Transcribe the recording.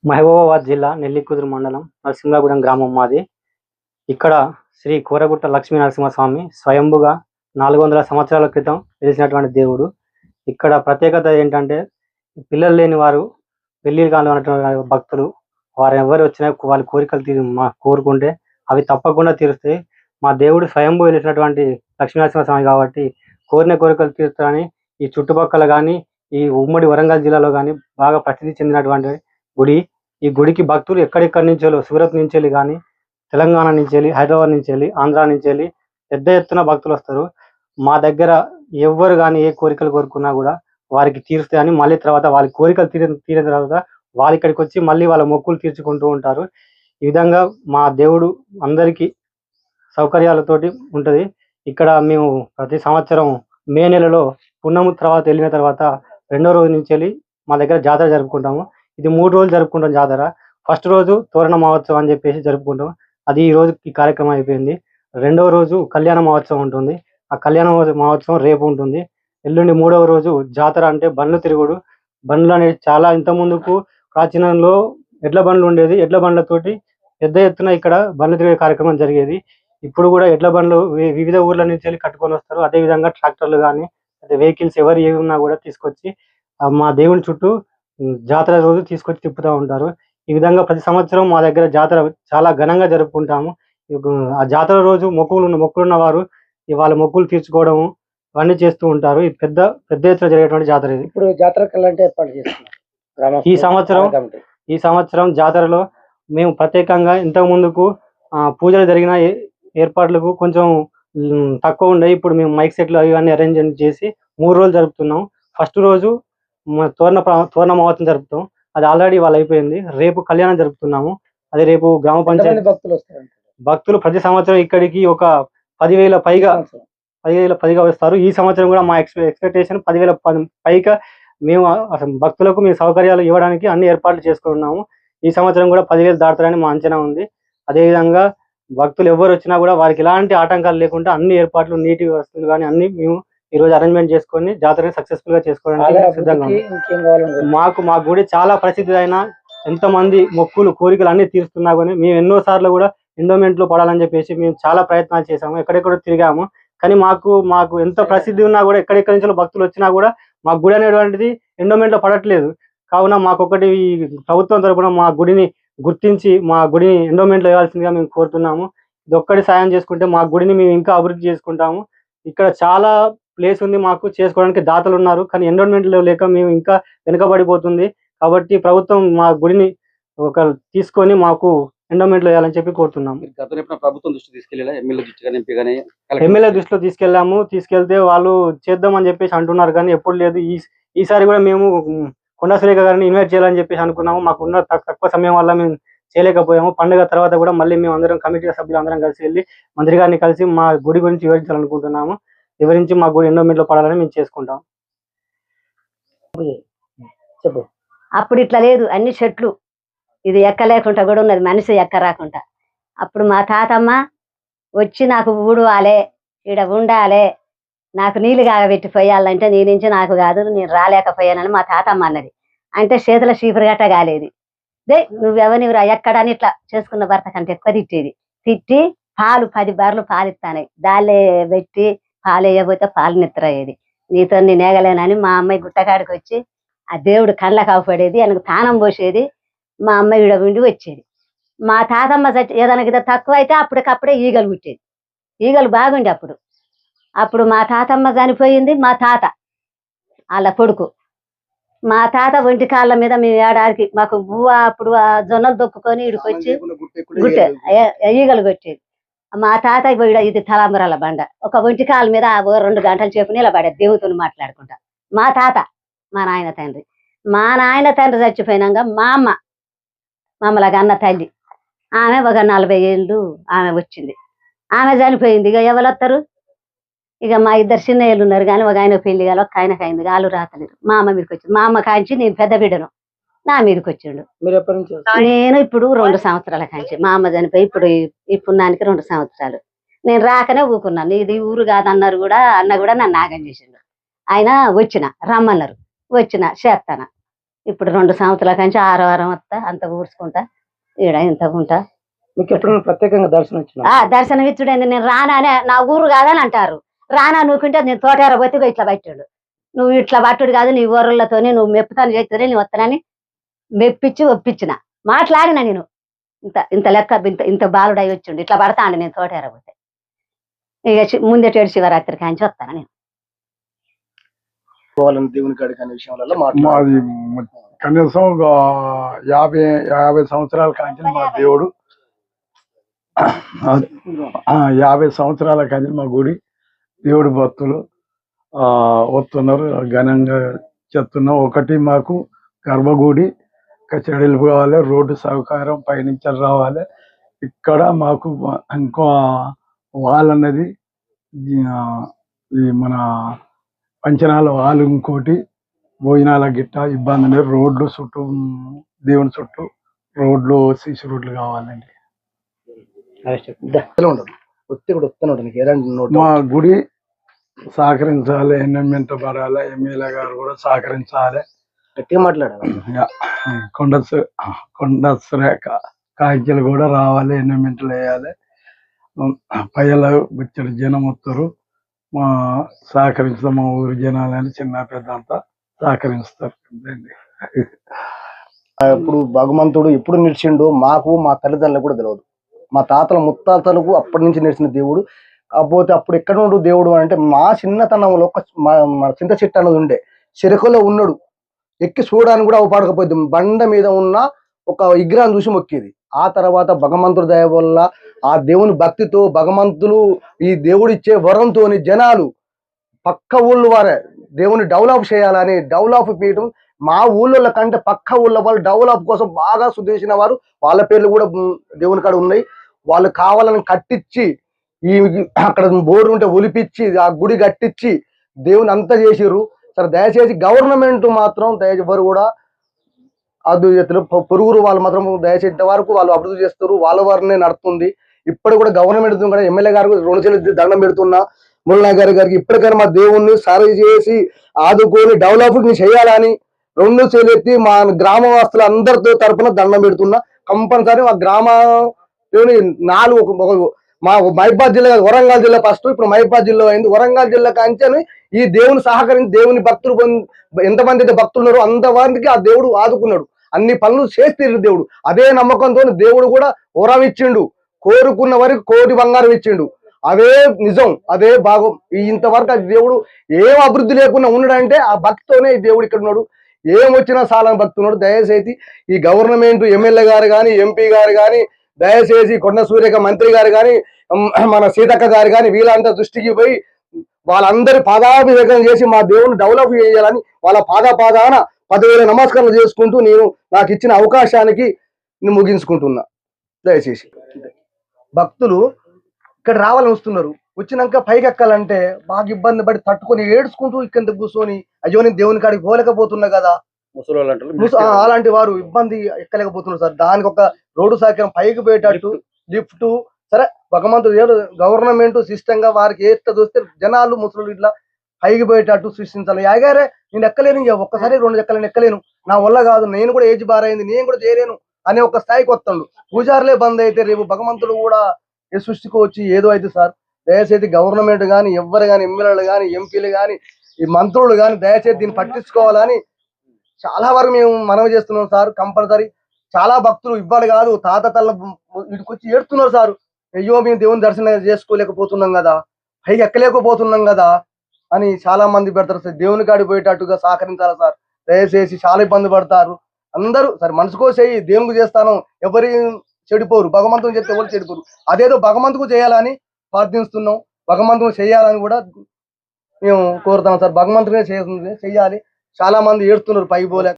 మహబూబాబాద్ జిల్లా నెల్లికుదురు మండలం నరసింహగూడెం గ్రామం మాది. ఇక్కడ శ్రీ కోరగుట్ట లక్ష్మీ నరసింహస్వామి స్వయంభుగా 400 సంవత్సరాల క్రితం వెలిసినటువంటి దేవుడు. ఇక్కడ ప్రత్యేకత ఏంటంటే పిల్లలు లేని వారు, పెళ్లిళ్ళు కానిటువంటి భక్తులు వారు ఎవరు వచ్చినా వాళ్ళ కోరికలు కోరుకుంటే అవి తప్పకుండా తీరుస్తాయి. మా దేవుడు స్వయంభూ వెలిసినటువంటి లక్ష్మీ నరసింహస్వామి కాబట్టి కోరిన కోరికలు తీరుస్తారని ఈ చుట్టుపక్కల కానీ, ఈ ఉమ్మడి వరంగల్ జిల్లాలో కానీ బాగా ప్రసిద్ధి చెందినటువంటి గుడి. ఈ గుడికి భక్తులు ఎక్కడెక్కడి నుంచెల్లో, సూరత్ నుంచెల్లి కానీ, తెలంగాణ నుంచెల్లి, హైదరాబాద్ నుంచెల్లి, ఆంధ్ర నుంచెల్లి పెద్ద ఎత్తున భక్తులు వస్తారు. మా దగ్గర ఎవ్వరు కానీ ఏ కోరికలు కోరుకున్నా కూడా వారికి తీరుస్తాయని, మళ్ళీ తర్వాత వాళ్ళ కోరికలు తీరిన తర్వాత వాళ్ళు ఇక్కడికి వచ్చి మళ్ళీ వాళ్ళ మొక్కులు తీర్చుకుంటూ ఉంటారు. ఈ విధంగా మా దేవుడు అందరికీ సౌకర్యాలతోటి ఉంటది. ఇక్కడ మేము ప్రతి సంవత్సరం మే నెలలో పున్నము తర్వాత వెళ్ళిన తర్వాత రెండో రోజు నుంచెల్లి మా దగ్గర జాతర జరుపుకుంటాము. ఇది 3 రోజులు జరుపుకుంటాం జాతర. ఫస్ట్ రోజు తోరణ మహోత్సవం అని చెప్పేసి జరుపుకుంటాం. అది ఈ రోజు ఈ కార్యక్రమం అయిపోయింది. రెండవ రోజు కళ్యాణ మహోత్సవం ఉంటుంది. ఆ కళ్యాణ మహోత్సవం రేపు ఉంటుంది. ఎల్లుండి మూడవ రోజు జాతర, అంటే బండ్లు తిరుగుడు. బండ్లు అనేవి చాలా ఇంత ముందుకు ప్రాచీనంలో ఎడ్ల బండ్లు ఉండేది. ఎడ్ల బండ్లతోటి పెద్ద ఎత్తున ఇక్కడ బండ్లు తిరిగే కార్యక్రమం జరిగేది. ఇప్పుడు కూడా ఎడ్ల బండ్లు వివిధ ఊర్ల నుంచి వెళ్ళి కట్టుకొని వస్తారు. అదే విధంగా ట్రాక్టర్లు కానీ, అదే వెహికల్స్ ఎవరు ఏవి ఉన్నా కూడా తీసుకొచ్చి మా దేవుని చుట్టూ జాతర రోజు తీసుకొచ్చి తిప్పుతూ ఉంటారు. ఈ విధంగా ప్రతి సంవత్సరం మా దగ్గర జాతర చాలా ఘనంగా జరుపుకుంటాము. ఆ జాతర రోజు మొక్కులున్న వారు వాళ్ళ మొక్కులు తీర్చుకోవడము ఇవన్నీ చేస్తూ ఉంటారు. ఇది పెద్ద ఎత్తున జరిగేటువంటి జాతర ఇది. ఇప్పుడు జాతరకు ఎలాంటి ఏర్పాటు చేస్తున్నారు ఈ సంవత్సరం జాతరలో మేము ప్రత్యేకంగా ఇంతకు ముందుకు పూజలు జరిగిన ఏర్పాట్లకు కొంచెం తక్కువ ఉండే. ఇప్పుడు మేము మైక్ సెట్లు అవన్నీ అరేంజ్మెంట్ చేసి 3 రోజులు జరుపుతున్నాం. ఫస్ట్ రోజు తోరణ మహోత్సవం జరుపుతాం. అది ఆల్రెడీ వాళ్ళు అయిపోయింది. రేపు కళ్యాణం జరుపుతున్నాము. అది రేపు గ్రామ పంచాయతీ భక్తులు ప్రతి సంవత్సరం ఇక్కడికి ఒక 10,000 పైగా వస్తారు. ఈ సంవత్సరం కూడా మా ఎక్స్పెక్టేషన్ 10,000 పైగా మేము భక్తులకు మేము సౌకర్యాలు ఇవ్వడానికి అన్ని ఏర్పాట్లు చేసుకున్నాము. ఈ సంవత్సరం కూడా 10,000 దాటుతారని మా అంచనా ఉంది. అదేవిధంగా భక్తులు ఎవరు వచ్చినా కూడా వారికి ఎలాంటి ఆటంకాలు లేకుండా అన్ని ఏర్పాట్లు, నీటి వస్తువులు కానీ అన్ని మేము ఈ రోజు అరేంజ్మెంట్ చేసుకొని జాతరని సక్సెస్ఫుల్ గా చేసుకోవడానికి సిద్ధంగా ఉన్నాం. మా గుడి చాలా ప్రసిద్ధి అయిన, ఎంతమంది మొక్కులు కోరికలు అన్ని తీరుస్తున్నా కానీ మేము ఎన్నో సార్లు కూడా ఎండోమెంట్ లో పడాలని చెప్పేసి మేము చాలా ప్రయత్నాలు చేసాము. ఎక్కడెక్కడో తిరిగాము. కానీ మాకు ఎంత ప్రసిద్ధి ఉన్నా కూడా, ఎక్కడెక్కడి నుంచి భక్తులు వచ్చినా కూడా మా గుడి అనేటువంటిది ఎండోమెంట్ లో పడట్లేదు. కావున మాకొకటి ప్రభుత్వం తరపున మా గుడిని గుర్తించి మా గుడిని ఎండోమెంట్ లో వేయాల్సిందిగా మేము కోరుతున్నాము. ఇది ఒక్కటి సాయం చేసుకుంటే మా గుడిని మేము ఇంకా అభివృద్ధి చేసుకుంటాము. ఇక్కడ చాలా ప్లేస్ ఉంది మాకు చేసుకోవడానికి, దాతలు ఉన్నారు. కానీ ఎండోమెంట్ లో లేక మేము ఇంకా వెనుకబడిపోతుంది. కాబట్టి ప్రభుత్వం మా గుడిని తీసుకొని మాకు ఎండోమెంట్ లో వేయాలని చెప్పి కోరుతున్నాము. ప్రభుత్వం దృష్టి తీసుకెళ్ళా, ఎమ్మెల్యే దృష్టిలో తీసుకెళ్ళాము. తీసుకెళ్తే వాళ్ళు చేద్దామని చెప్పేసి అంటున్నారు, కానీ ఎప్పుడు లేదు. ఈసారి కూడా మేము కొండా సురేఖ గారిని ఇన్వైట్ చేయాలని చెప్పేసి అనుకున్నాము. మాకున్న తక్కువ సమయం వల్ల మేము చేయలేకపోయాము. పండుగ తర్వాత కూడా మళ్ళీ మేము అందరం కమిటీ సభ్యులు అందరం కలిసి వెళ్ళి మంత్రి గారిని కలిసి మా గుడి గురించి వివరించాలనుకుంటున్నాము. వివరించి మా గుడి ఎండోమెంట్ లో పడాలని మేము చేసుకుంటాం. చెప్పు. అప్పుడు ఇట్లా లేదు, అన్ని చెట్లు, ఇది ఎక్కలేకుండా కూడా ఉన్నది, మనిషి ఎక్క రాకుండా. అప్పుడు మా తాతమ్మ వచ్చి నాకు ఊడవాలే, ఈడ ఉండాలే, నాకు నీళ్ళు కాగబెట్టి పోయాలంటే నీ నుంచి నాకు కాదు, నేను రాలేకపోయానని మా తాతమ్మ అన్నది. అంటే చేతుల చీపురు గట్ట కాలేదు. నువ్వెవనివిరా ఎక్కడని ఇట్లా చేసుకున్న భర్త కంటే ఎక్కువ తిట్టేది. తిట్టి పాలు 10 బార్లు పాలు ఇస్తాను, దాళ్ళే పెట్టి పాలు వేయబోతే పాలు నిద్రయ్యేది. నీతో నేను ఏగలేనని మా అమ్మాయి గుట్టకాడికి వచ్చి ఆ దేవుడు కళ్ళకు అవపడేది, ఆయనకు తానం పోసేది. మా అమ్మాయి ఈడ ఉండి వచ్చేది. మా తాతమ్మ ఏదైనా గిద తక్కువ అయితే అప్పటికప్పుడే ఈగలు పుట్టేది. ఈగలు బాగుండి అప్పుడు మా తాతమ్మ చనిపోయింది. మా తాత వాళ్ళ కొడుకు, మా తాత ఒంటి కాళ్ళ మీద మేము ఏడాదికి మాకు బువ్వ అప్పుడు ఆ జొన్నలు దొక్కుకొని ఇడికొచ్చి ఈగలు కొట్టేది. మా తాత ఇది తలంబరాల బండ, ఒక ఒంటి కాళ్ళ మీద 2 గంటల సేపు నిలబడేది దేవుతుని మాట్లాడుకుంటా. మా తాత మా నాయన తండ్రి చచ్చిపోయినాక మా అమ్మ మమ్మల్ని అన్న తల్లి ఆమె ఒక 40 ఏళ్ళు ఆమె వచ్చింది. ఆమె చనిపోయింది. ఇక ఎవరు వస్తారు? ఇక మా 2 చిన్న ఏళ్ళు ఉన్నారు, కానీ ఒక ఆయన పెళ్లి కాదు, ఒక ఆయనకు అయింది, వాళ్ళు రాతలేదు. మా అమ్మ మీదకి వచ్చింది. మా అమ్మ కాంచి నేను పెద్ద బిడ్డను, నా మీదకి వచ్చిండు. నేను ఇప్పుడు 2 సంవత్సరాల కాంచి, మా అమ్మ చనిపోయి ఇప్పుడు ఈ పుణ్యానికి 2 సంవత్సరాలు. నేను రాకనే ఊకున్నాను. ఇది ఊరు కాదన్నారు కూడా, అన్న కూడా నన్ను నాగం చేసిండు. ఆయన రమ్మన్నారు, చేస్తాన. ఇప్పుడు 2 సంవత్సరాల కంచి 6 వారం వస్తా అంత ఊడ్చుకుంటా ఈడ ఇంత ఉంటా. మీకు ఎప్పుడైనా ప్రత్యేకంగా దర్శనం ఇచ్చిన దర్శనం ఇచ్చుడేంది, నేను రానానే నా ఊరు కాదని అంటారు. రానా నువ్వుకుంటే నేను తోటేర పోతే ఇట్లా పట్టాడు, నువ్వు ఇట్లా పట్టుడు కాదు, నీ ఊర్లతోనే నువ్వు మెప్పుతాను చేస్తే నేను వస్తానని మెప్పించి ఒప్పించిన మాట్లాడిన నేను. ఇంత ఇంత లెక్క ఇంత బాలుడై వచ్చిండు, ఇట్లా పడతాండి నేను తోటేర పోతే. ఇక ముందేటేడు శివరాత్రి కాంచి వస్తాను నేను. పోవాలని దేవుని కాడికి అనే విషయంలో మాది కనీసం ఒక 50 సంవత్సరాల కాంచి మా దేవుడు 50 సంవత్సరాల కాంచి మా గుడి దేవుడి భక్తులు వస్తున్నారు, ఘనంగా చెప్తున్నాం. ఒకటి మాకు గర్భగుడి కచేరీలు కావాలి, రోడ్డు సౌకర్యం పైనుంచి రావాలి. ఇక్కడ మాకు ఇంకో వాల్ అన్నది ఈ మన పంచనాల వాళ్ళు, ఇంకోటి భోజనాల గిట్ట ఇబ్బంది లేదు. రోడ్లు చుట్టూ దేవుని చుట్టూ రోడ్లు సీసీ రోడ్లు కావాలండి. ఉండదు ఒత్తిడి వస్తున్నాడు నీకు ఎలాంటి మా గుడి సహకరించాలి, ఎన్విరాన్మెంట్ పడాలి, ఎమ్మెల్యే గారు కూడా సహకరించాలి. గట్టిగా మాట్లాడాలి. కొండ కాంచెలు కూడా రావాలి, ఎన్విరాన్మెంట్లు వేయాలి. పైల వచ్చాడు జనం వస్తారు, మా సహకరిస్తాం. మా ఊరి జనాలని చిన్న పెద్ద అంతా సహకరిస్తారు. ఇప్పుడు భగవంతుడు ఎప్పుడు నిలిచిండు మాకు మా తల్లిదండ్రులకు కూడా తెలియదు. మా తాతల ముత్తాతలకు అప్పటి నుంచి నిలిచిన దేవుడు. కాకపోతే అప్పుడు ఎక్కడ ఉండు దేవుడు అంటే మా చిన్నతనంలో ఒక మన చింత చెట్టు అన్నది ఉండే, చెరుకులో ఉన్నాడు. ఎక్కి చూడడానికి కూడా అవపడకపోద్ది. బండ మీద ఉన్న ఒక విగ్రహం చూసి మొక్కేది. ఆ తర్వాత భగవంతుడి దయ వల్ల ఆ దేవుని భక్తితో భగవంతులు ఈ దేవుడు ఇచ్చే వరంతో జనాలు పక్క ఊళ్ళో వారే దేవుని డెవలప్ చేయాలని డెవలప్ చేయడం. మా ఊళ్ళో కంటే పక్క ఊళ్ళో వాళ్ళు డెవలప్ కోసం బాగా సుదేశిన వారు, వాళ్ళ పేర్లు కూడా దేవుని కాడ ఉన్నాయి. వాళ్ళు కావాలని కట్టించి ఈ అక్కడ బోర్డు ఉంటే ఒలిపించి ఆ గుడి కట్టించి దేవుని అంతా చేసిర్రు. సరే దయచేసి గవర్నమెంట్ మాత్రం ఎవరు కూడా అభివృద్ధి పొరుగురు వాళ్ళు మాత్రం దయచేసి వరకు వాళ్ళు అభివృద్ధి చేస్తారు, వాళ్ళ వారినే నడుస్తుంది. ఇప్పుడు కూడా గవర్నమెంట్ కూడా ఎమ్మెల్యే గారు 2 చేతులు దండం పెడుతున్నా మురళీనాథ్ గారికి ఇప్పటికైనా మా దేవుణ్ణి సరి చేసి ఆదుకొని డెవలప్మెంట్ చేయాలని 2 చేతులు ఎత్తి మా గ్రామవాసులు అందరితో తరఫున దండం పెడుతున్నా. కంపల్సరీ మా గ్రామ 4 మా మహిబాద్ జిల్లా వరంగల్ జిల్లా ఫస్ట్, ఇప్పుడు మహిబాద్ జిల్లా అయింది. వరంగల్ జిల్లా కాంచని ఈ దేవుని సహకరించి దేవుని భక్తులు ఎంతమంది అయితే భక్తులు ఉన్నారో అంతమందికి ఆ దేవుడు ఆదుకున్నాడు. అన్ని పనులు చేస్తే దేవుడు అదే నమ్మకంతో దేవుడు కూడా వరం ఇచ్చిండు. కోరుకున్న వరకు కోటి బంగారం ఇచ్చిండు. అదే నిజం, అదే భాగం. ఇంతవరకు ఆ దేవుడు ఏం అభివృద్ధి లేకుండా ఉన్నాడంటే ఆ భక్తితోనే ఈ దేవుడు ఇక్కడ ఉన్నాడు. ఏం వచ్చినా చాలని భక్తి ఉన్నాడు. దయచేసి ఈ గవర్నమెంట్ ఎమ్మెల్యే గారు కానీ ఎంపీ గారు కానీ దయచేసి కొండ సూర్యక మంత్రి గారు కానీ మన సీతక్క గారు కానీ వీళ్ళంతా దృష్టికి పోయి వాళ్ళందరి పాదాభిషేకం చేసి మా దేవుని డెవలప్ చేయాలని వాళ్ళ పాదాన 10,000 నమస్కారాలు చేసుకుంటూ నేను నాకు ఇచ్చిన అవకాశానికి ముగించుకుంటున్నా. దయచేసి భక్తులు ఇక్కడ రావాలని వస్తున్నారు, వచ్చినాక పైకి ఎక్కాలంటే బాగా ఇబ్బంది పడి తట్టుకొని ఏడ్చుకుంటూ ఇక్కడ కూర్చొని అయ్యో నేను దేవుని కాడికి పోలేకపోతున్నా కదా, అలాంటి వారు ఇబ్బంది ఎక్కలేకపోతున్నారు సార్. దానికి ఒక రోడ్డు సౌకర్యం పైకి పోయేటట్టు లిఫ్ట్ సరే భగవంతుడు గవర్నమెంట్ సిస్టమ్ గా వారికి ఏత చూస్తే జనాలు ముసలు ఇట్లా పైకి పోయేటట్టు సృష్టించాలి. యాగారే నేను ఎక్కలేను, ఒక్కసారి 2 ఎక్కలేను, నా వల్ల కాదు, నేను కూడా ఏజ్ బారైంది, నేను కూడా చేయలేను అనే ఒక స్థాయికి వస్తాడు. పూజారులే బంద్ అయితే రేపు భగవంతుడు కూడా ఏ సృష్టికి వచ్చి ఏదో అయితే సార్. దయచేసి గవర్నమెంట్ కానీ ఎవరు కానీ ఎమ్మెల్యేలు కానీ ఎంపీలు కానీ ఈ మంత్రులు కానీ దయచేసి దీన్ని పట్టించుకోవాలని చాలా వరకు మేము మనవి చేస్తున్నాం సార్. కంపల్సరీ చాలా భక్తులు ఇవ్వాలి కాదు తాత తల్ల ఇటుకు వచ్చి ఏడుతున్నారు సార్. అయ్యో మేము దేవుని దర్శనం చేసుకోలేకపోతున్నాం కదా, పైకి ఎక్కలేకపోతున్నాం కదా అని చాలా మంది పెడతారు సార్. దేవుని కాడి పోయేటట్టుగా సహకరించాలి సార్. దయచేసి చాలా ఇబ్బంది పడతారు అందరూ. సరే మనసుకో చెయ్యి దేవునికి చేస్తాను, ఎవరి చెడిపోరు, భగవంతుని చేస్తే ఎవరు చెడిపోరు. అదేదో భగవంతుకు చేయాలని ప్రార్థిస్తున్నాం, భగవంతుని చేయాలని కూడా మేము కోరుతాం సార్. భగవంతునే చేయాలి. చాలా మంది ఏడుతున్నారు పైకి పోలేక.